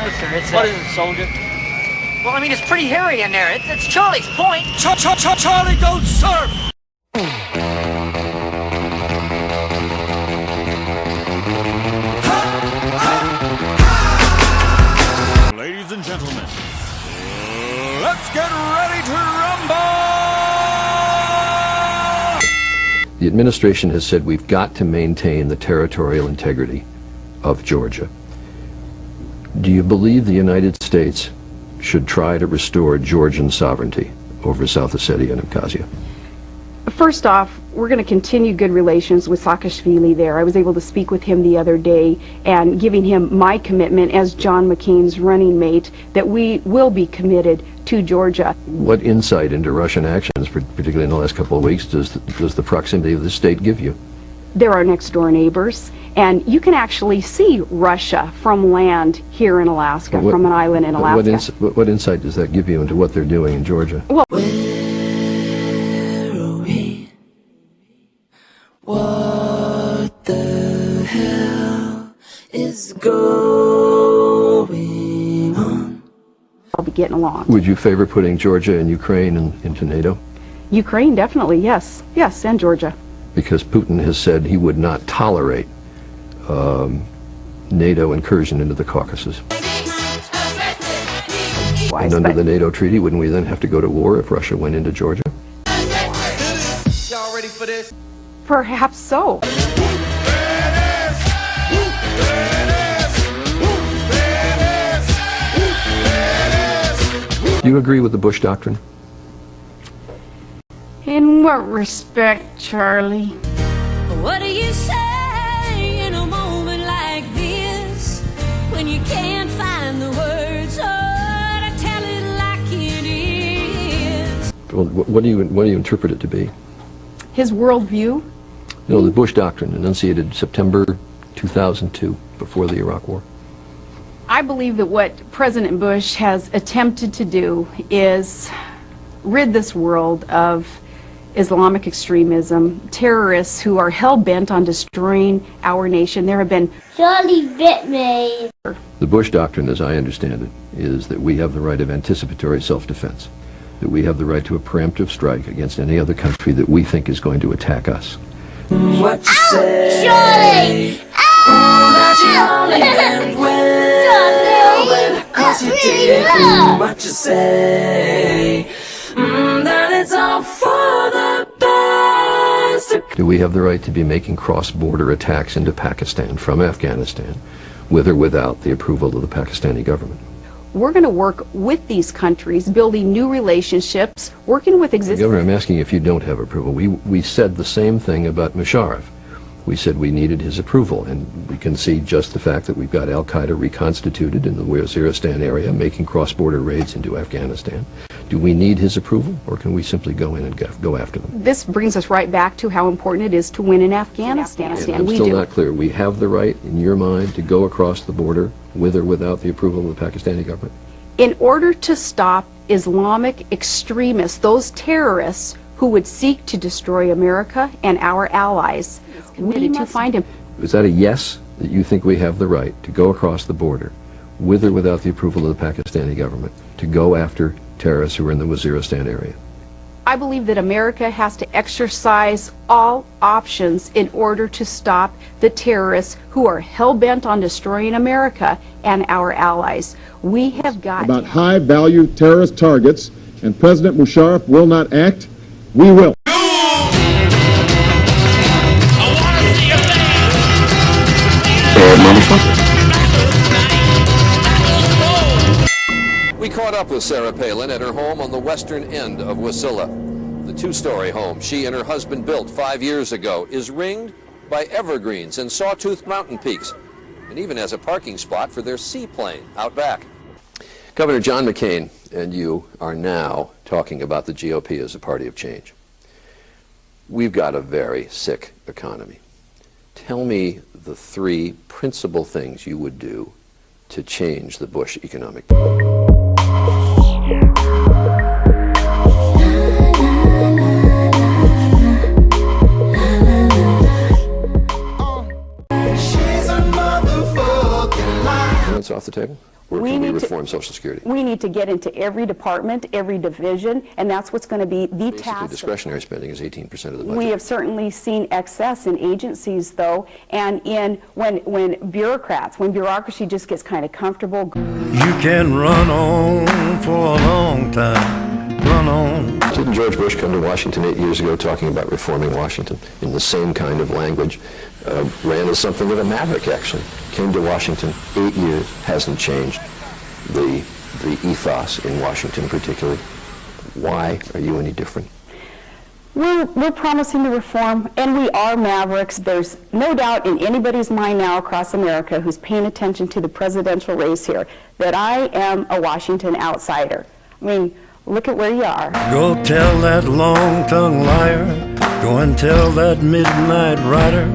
No, sir. It's What is it, soldier? Well, I mean, it's pretty hairy in there. It's Charlie's point. Charlie, go surf! Ladies and gentlemen, let's get ready to rumble! The administration has said we've got to maintain the territorial integrity of Georgia. Do you believe the United States should try to restore Georgian sovereignty over South Ossetia and Abkhazia? First off, we're going to continue good relations with Saakashvili there. I was able to speak with him the other day and giving him my commitment as John McCain's running mate that we will be committed to Georgia. What insight into Russian actions, particularly in the last couple of weeks, does the proximity of the state give you? They're our next door neighbors, and you can actually see Russia from land here in Alaska, from an island in Alaska. What insight does that give you into what they're doing in Georgia? Well, What the hell is going on? I'll be getting along. Would you favor putting Georgia and Ukraine into NATO? Ukraine, definitely, yes. Yes, and Georgia. Because Putin has said he would not tolerate NATO incursion into the Caucasus. And under the NATO treaty, wouldn't we then have to go to war if Russia went into Georgia? Y'all ready for this? Perhaps so. Do you agree with the Bush doctrine? In what respect, Charlie? What do you say in a moment like this when you can't find the words to tell it like it is? Well, what do you interpret it to be? His worldview? You know, the Bush doctrine, enunciated September 2002, before the Iraq War. I believe that what President Bush has attempted to do is rid this world of Islamic extremism, terrorists who are hell-bent on destroying our nation. There have been... Charlie bit me. The Bush doctrine, as I understand it, is that we have the right of anticipatory self-defense, that we have the right to a preemptive strike against any other country that we think is going to attack us. What you say? Charlie! That you only meant well, 'cause you did what you say. That it's all for the best. Do we have the right to be making cross-border attacks into Pakistan from Afghanistan, with or without the approval of the Pakistani government? We're going to work with these countries, building new relationships, working with existing... Governor, I'm asking if you don't have approval. We said the same thing about Musharraf. We said we needed his approval, and we can see just the fact that we've got al-Qaeda reconstituted in the Waziristan area, making cross-border raids into Afghanistan. Do we need his approval, or can we simply go in and go after them? This brings us right back to how important it is to win in Afghanistan. And I'm still not clear. We have the right, in your mind, to go across the border with or without the approval of the Pakistani government? In order to stop Islamic extremists, those terrorists who would seek to destroy America and our allies, we need to find him. Is that a yes, that you think we have the right to go across the border with or without the approval of the Pakistani government to go after terrorists who are in the Waziristan area? I believe that America has to exercise all options in order to stop the terrorists who are hell-bent on destroying America and our allies. We have got... About high-value terrorist targets, and President Musharraf will not act. We will. We caught up with Sarah Palin at her home on the western end of Wasilla. The two-story home she and her husband built 5 years ago is ringed by evergreens and sawtooth mountain peaks, and even has a parking spot for their seaplane out back. Governor John McCain and you are now talking about the GOP as a party of change. We've got a very sick economy. Tell me the three principal things you would do to change the Bush economic policy. Off the table? Or can we reform Social Security? We need to get into every department, every division, and that's what's going to be the Basically, task. discretionary spending is 18% of the budget. We have certainly seen excess in agencies, though, and when bureaucrats, when bureaucracy just gets kind of comfortable. You can run on for a long time, run on. Didn't George Bush come to Washington 8 years ago talking about reforming Washington in the same kind of language? Ran as something of a maverick, actually. Came to Washington, 8 years, hasn't changed the ethos in Washington particularly. Why are you any different? We're promising to reform, and we are mavericks. There's no doubt in anybody's mind now across America who's paying attention to the presidential race here that I am a Washington outsider. I mean, look at where you are. Go tell that long-tongued liar, go and tell that midnight rider,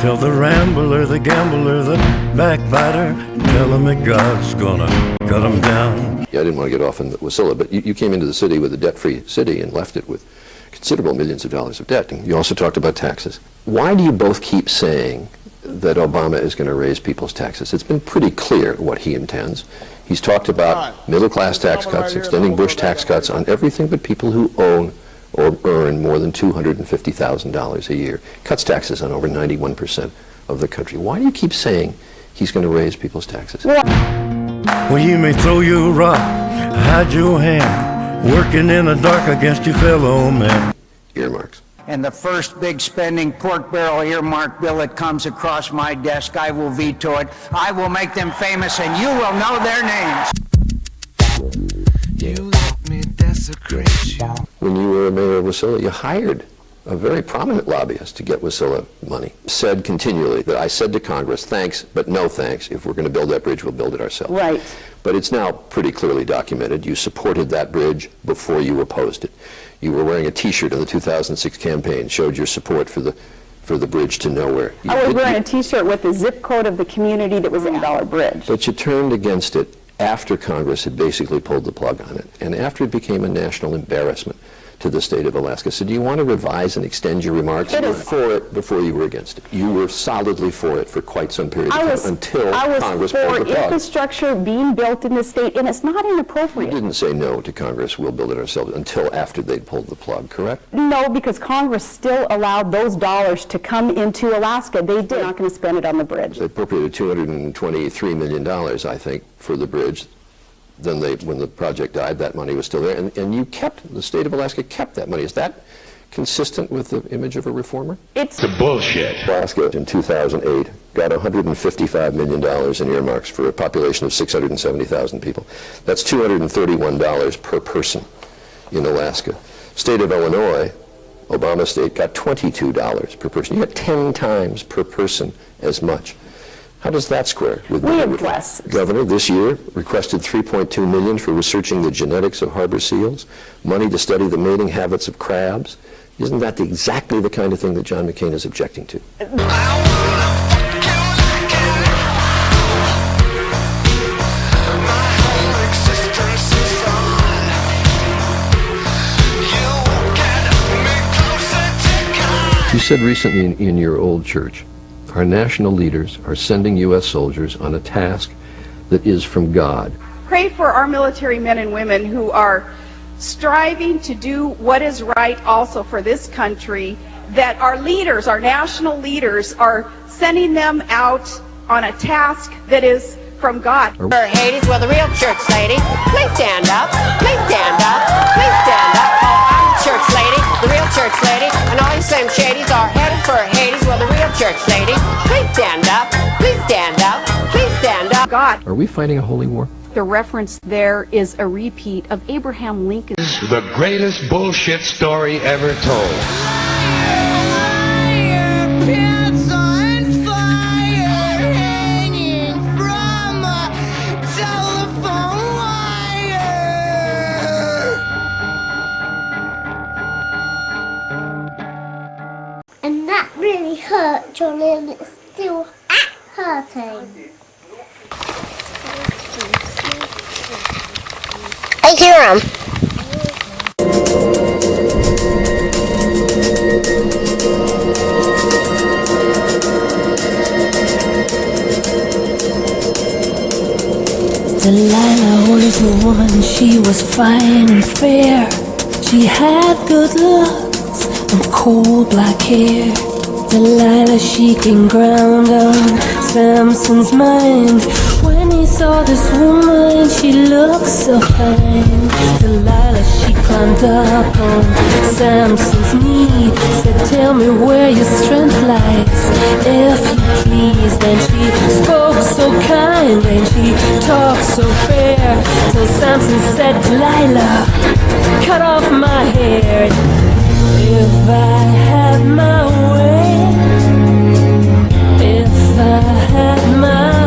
tell the rambler, the gambler, the backbiter, tell him that God's gonna cut him down. Yeah, I didn't want to get off on Wasilla, but you came into the city with a debt-free city and left it with considerable millions of dollars of debt. And you also talked about taxes. Why do you both keep saying that Obama is going to raise people's taxes? It's been pretty clear what he intends. He's talked about middle-class tax cuts, extending Bush tax cuts on everything but people who own or earn more than $250,000 a year. Cuts taxes on over 91% of the country. Why do you keep saying he's going to raise people's taxes? Well, you may throw your rock, hide your hand, working in the dark against your fellow man. Earmarks. And the first big spending pork barrel earmark bill that comes across my desk, I will veto it. I will make them famous, and you will know their names. You let me desecrate you. When you were mayor of Wasilla, you hired a very prominent lobbyist to get Wasilla money. Said continually that I said to Congress, thanks, but no thanks. If we're going to build that bridge, we'll build it ourselves. Right. But it's now pretty clearly documented. You supported that bridge before you opposed it. You were wearing a T-shirt in the 2006 campaign, showed your support for the bridge to nowhere. I was wearing a T-shirt with the zip code of the community that was in Dollar Bridge. But you turned against it after Congress had basically pulled the plug on it, and after it became a national embarrassment to the state of Alaska. So do you want to revise and extend your remarks? You were for it before you were against it. You were solidly for it for quite some period of time until Congress pulled the plug. I was for infrastructure being built in the state, and it's not inappropriate. You didn't say no to Congress, we'll build it ourselves, until after they'd pulled the plug, correct? No, because Congress still allowed those dollars to come into Alaska. They did not going to spend it on the bridge. They appropriated $223 million, I think, for the bridge. Then when the project died, that money was still there, and you kept, the state of Alaska kept that money. Is that consistent with the image of a reformer? It's a bullshit. Alaska in 2008 got $155 million in earmarks for a population of 670,000 people. That's $231 per person in Alaska. State of Illinois, Obama state, got $22 per person. You got 10 times per person as much. How does that square with we have less? Governor this year requested $3.2 million for researching the genetics of harbor seals, money to study the mating habits of crabs. Isn't that exactly the kind of thing that John McCain is objecting to? You said recently in your old church, our national leaders are sending U.S. soldiers on a task that is from God. Pray for our military men and women who are striving to do what is right also for this country, that our leaders, our national leaders, are sending them out on a task that is from God. For Hades, well, the real church lady, please stand up, please stand up, please stand up. Oh, I'm the church lady, the real church lady, and all you Slim Shadys are headed for Hades, well, the real church lady, please stand up, please stand up, please stand up. God. Are we fighting a holy war? The reference there is a repeat of Abraham Lincoln. The greatest bullshit story ever told. And that really hurt, Johnny, and it's still hurting. I hear him. The Delilah was a woman, she was fine and fair. She had good looks and cool black hair. Delilah, she came ground on Samson's mind. When he saw this woman, she looked so fine. Delilah, she climbed up on Samson's knee, said, tell me where your strength lies, if you please. Then she spoke so kind and she talked so fair, till Samson said, Delilah, cut off my hair. If I had my way, if I had my